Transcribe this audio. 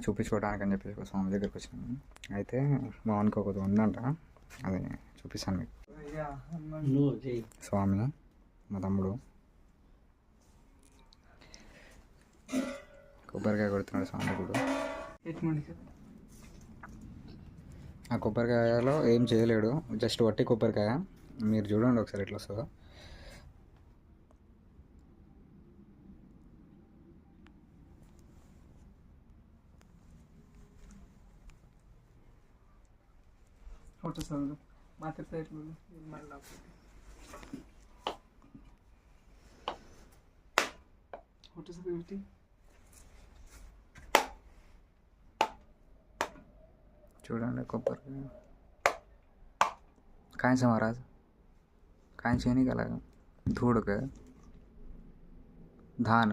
చూపించుకోవడానికి అని చెప్పేసి ఒక స్వామి దగ్గరికి వచ్చినాము. అయితే మా వానికి ఒకటి ఉందంట, అది చూపిస్తాను మీకు. స్వామి మా తమ్ముడు కొబ్బరికాయ కొడుతున్నాడు స్వామి కూడా. ఆ కొబ్బరికాయలో ఏం చేయలేడు, జస్ట్ వట్టి కొబ్బరికాయ. మీరు చూడండి ఒకసారి ఎట్లా వస్తుందో. చూడండి కొబ్బరికాయ కాంచి महाराज कांची नहीं गला धूड़ के धान